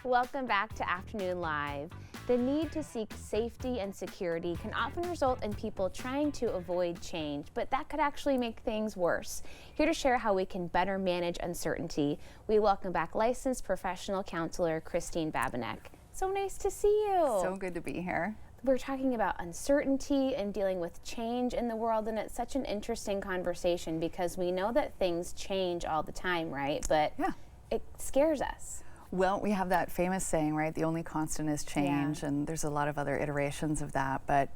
Welcome back to Afternoon Live. The need to seek safety and security can often result in people trying to avoid change, but that could actually make things worse. Here to share how we can better manage uncertainty, we welcome back licensed professional counselor Christine Babinec. So nice to see you. So good to be here. We're talking about uncertainty and dealing with change in the world, and it's such an interesting conversation because we know that things change all the time, right? But yeah, it scares us. Well, we have that famous saying, right? The only constant is change, Yeah. and there's a lot of other iterations of that. But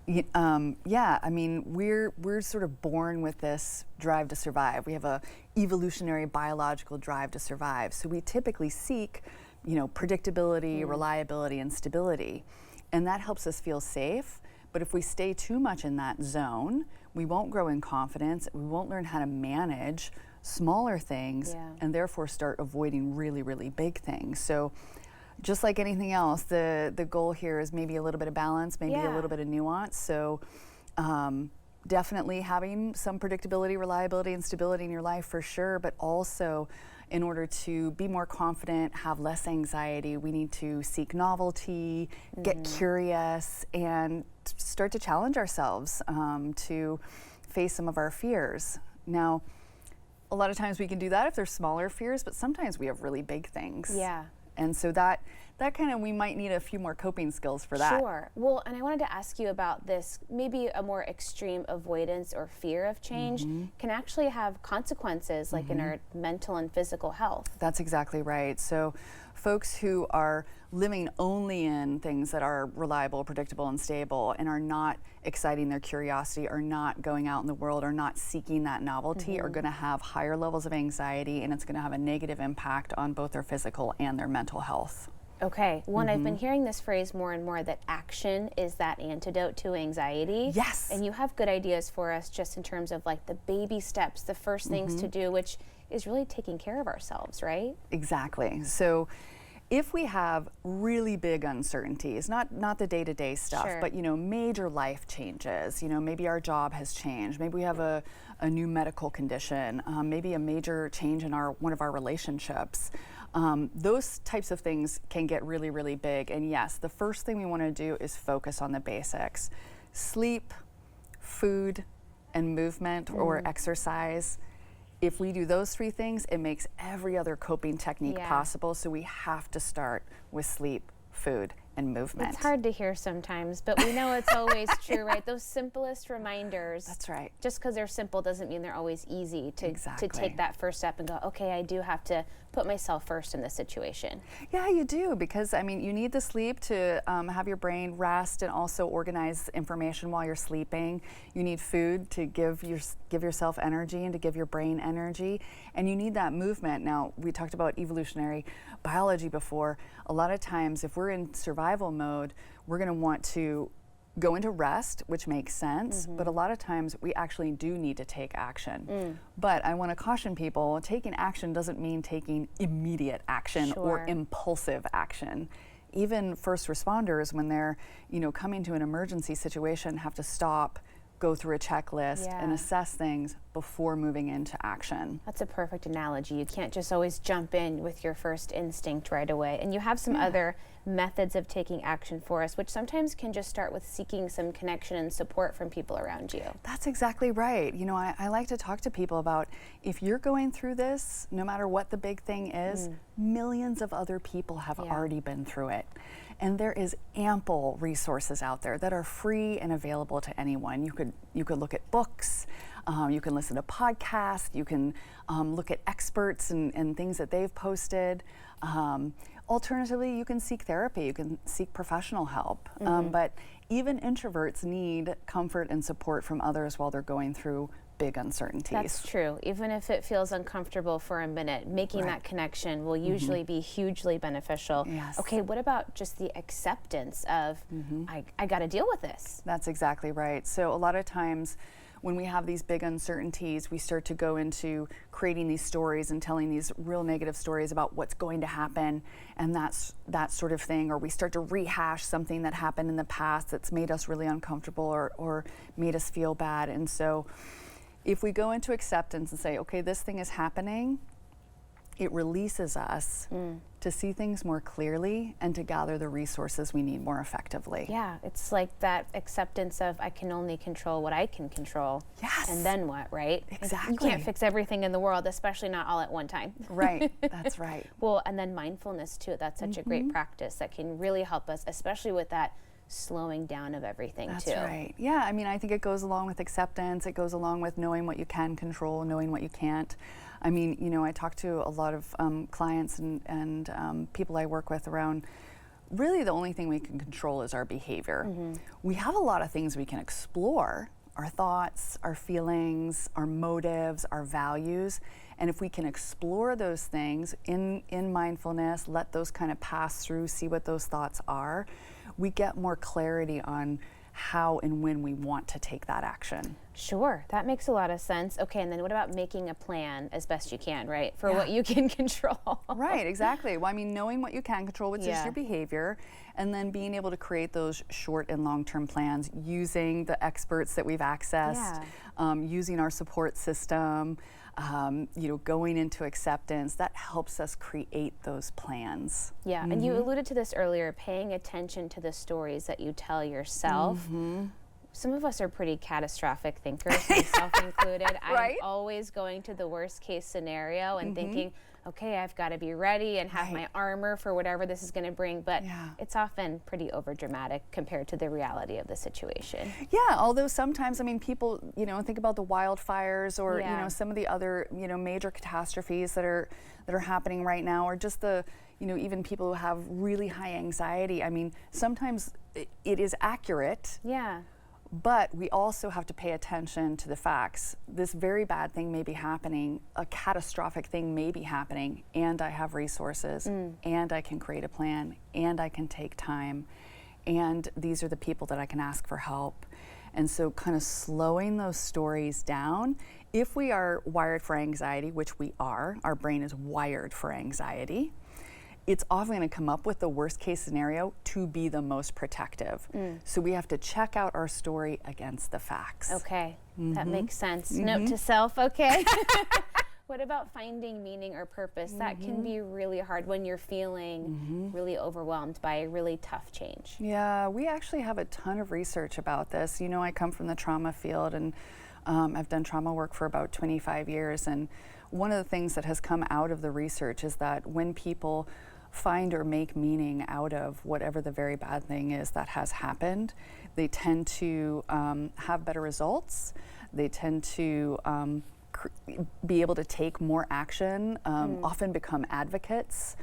yeah, I mean, we're sort of born with this drive to survive. We have a evolutionary biological drive to survive. So we typically seek, predictability, reliability, and stability. And that helps us feel safe. But if we stay too much in that zone, we won't grow in confidence. We won't learn how to manage smaller things and therefore start avoiding really, really big things. So just like anything else, the goal here is maybe a little bit of balance, maybe a little bit of nuance. So definitely having some predictability, reliability, and stability in your life for sure, but also in order to be more confident, have less anxiety, we need to seek novelty, get curious, and start to challenge ourselves to face some of our fears. Now, a lot of times we can do that if they're smaller fears, but sometimes we have really big things. Yeah. And so that kind of, we might need a few more coping skills for that. Sure. Well, and I wanted to ask you about this, maybe a more extreme avoidance or fear of change can actually have consequences like in our mental and physical health. That's exactly right. So folks who are living only in things that are reliable, predictable, and stable and are not exciting their curiosity, are not going out in the world, are not seeking that novelty, are going to have higher levels of anxiety, and it's going to have a negative impact on both their physical and their mental health. Okay. One, I've been hearing this phrase more and more, that action is that antidote to anxiety. Yes. And you have good ideas for us just in terms of like the baby steps, the first things to do, which is really taking care of ourselves, right? Exactly. So if we have really big uncertainties, not the day-to-day stuff, but major life changes, maybe our job has changed, maybe we have a new medical condition, maybe a major change in one of our relationships. Those types of things can get really, really big. And yes, the first thing we want to do is focus on the basics. Sleep, food, and movement or exercise. If we do those three things, it makes every other coping technique possible. So we have to start with sleep, food, and movement. It's hard to hear sometimes, but we know it's always true, right? Those simplest reminders. That's right. Just because they're simple doesn't mean they're always easy to take that first step and go, okay, I do have to put myself first in this situation. Yeah, you do, because I mean, you need the sleep to have your brain rest and also organize information while you're sleeping. You need food to give yourself energy and to give your brain energy, and you need that movement. Now, we talked about evolutionary biology before. A lot of times, if we're in survival mode, we're going to want to go into rest, which makes sense, but a lot of times we actually do need to take action. But I want to caution people, taking action doesn't mean taking immediate action or impulsive action. Even first responders, when they're, coming to an emergency situation, have to stop, go through a checklist and assess things before moving into action. That's a perfect analogy. You can't just always jump in with your first instinct right away. And you have some other methods of taking action for us, which sometimes can just start with seeking some connection and support from people around you. That's exactly right. I like to talk to people about, if you're going through this, no matter what the big thing is, millions of other people have already been through it. And there is ample resources out there that are free and available to anyone. You could look at books, you can listen to podcasts, you can look at experts and things that they've posted. Alternatively, you can seek therapy, you can seek professional help. But even introverts need comfort and support from others while they're going through big uncertainties. That's true. Even if it feels uncomfortable for a minute, making that connection will usually be hugely beneficial. Yes. Okay, what about just the acceptance of, I got to deal with this? That's exactly right. So a lot of times when we have these big uncertainties, we start to go into creating these stories and telling these real negative stories about what's going to happen, and that sort of thing, or we start to rehash something that happened in the past that's made us really uncomfortable or made us feel bad. And so if we go into acceptance and say, okay, this thing is happening, it releases us to see things more clearly and to gather the resources we need more effectively. Yeah, it's like that acceptance of I can only control what I can control. Yes. And then what, right? Exactly. You can't fix everything in the world, especially not all at one time. Right, that's right. Well, and then mindfulness too. That's such a great practice that can really help us, especially with that slowing down of everything That's too. right. Yeah, I mean, I think it goes along with acceptance. It goes along with knowing what you can control, knowing what you can't. I mean, you know, I talk to a lot of clients and people I work with around really the only thing we can control is our behavior. We have a lot of things we can explore, our thoughts, our feelings, our motives, our values. And if we can explore those things in mindfulness, let those kind of pass through, see what those thoughts are, we get more clarity on how and when we want to take that action. Sure, that makes a lot of sense. Okay, and then what about making a plan as best you can, right? For what you can control. Right, exactly. Well, I mean, knowing what you can control, which is your behavior, and then being able to create those short and long-term plans using the experts that we've accessed, using our support system, you know, going into acceptance, that helps us create those plans. Yeah, and you alluded to this earlier, paying attention to the stories that you tell yourself. Some of us are pretty catastrophic thinkers, myself included. Right? I'm always going to the worst case scenario and thinking, okay, I've got to be ready and have my armor for whatever this is going to bring. But it's often pretty overdramatic compared to the reality of the situation. Yeah, although sometimes, I mean, people, you know, think about the wildfires or, you know, some of the other, you know, major catastrophes that are happening right now, or just the, you know, even people who have really high anxiety. I mean, sometimes it is accurate. Yeah. But we also have to pay attention to the facts. This very bad thing may be happening, a catastrophic thing may be happening, and I have resources, and I can create a plan, and I can take time, and these are the people that I can ask for help. And so kind of slowing those stories down, if we are wired for anxiety, which we are, our brain is wired for anxiety, it's often going to come up with the worst case scenario to be the most protective. So we have to check out our story against the facts. Okay, that makes sense. Note to self, okay? What about finding meaning or purpose? That can be really hard when you're feeling really overwhelmed by a really tough change. Yeah, we actually have a ton of research about this. You know, I come from the trauma field, and I've done trauma work for about 25 years. And one of the things that has come out of the research is that when people find or make meaning out of whatever the very bad thing is that has happened, they tend to have better results. They tend to be able to take more action, often become advocates,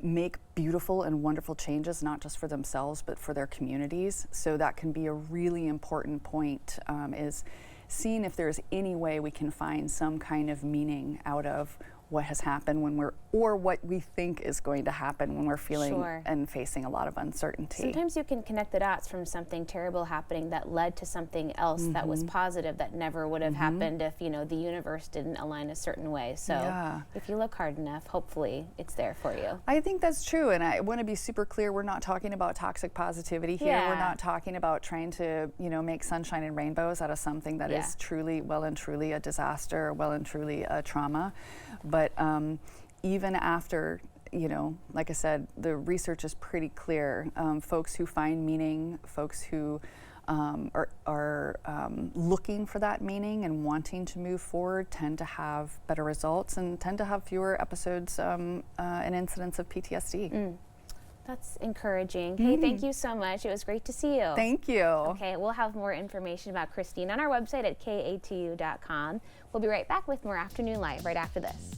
make beautiful and wonderful changes, not just for themselves, but for their communities. So that can be a really important point, is seeing if there's any way we can find some kind of meaning out of what has happened when we're, or what we think is going to happen when we're feeling and facing a lot of uncertainty. Sometimes you can connect the dots from something terrible happening that led to something else that was positive that never would have happened if, you know, the universe didn't align a certain way. So if you look hard enough, hopefully it's there for you. I think that's true, and I want to be super clear, we're not talking about toxic positivity here. We're not talking about trying to, you know, make sunshine and rainbows out of something that is truly, well and truly a disaster, well and truly a trauma. But even after, you know, like I said, the research is pretty clear. Folks who find meaning, folks who are looking for that meaning and wanting to move forward tend to have better results and tend to have fewer episodes and incidents of PTSD. That's encouraging. Hey, thank you so much. It was great to see you. Thank you. Okay, we'll have more information about Christine on our website at katu.com. We'll be right back with more Afternoon Live right after this.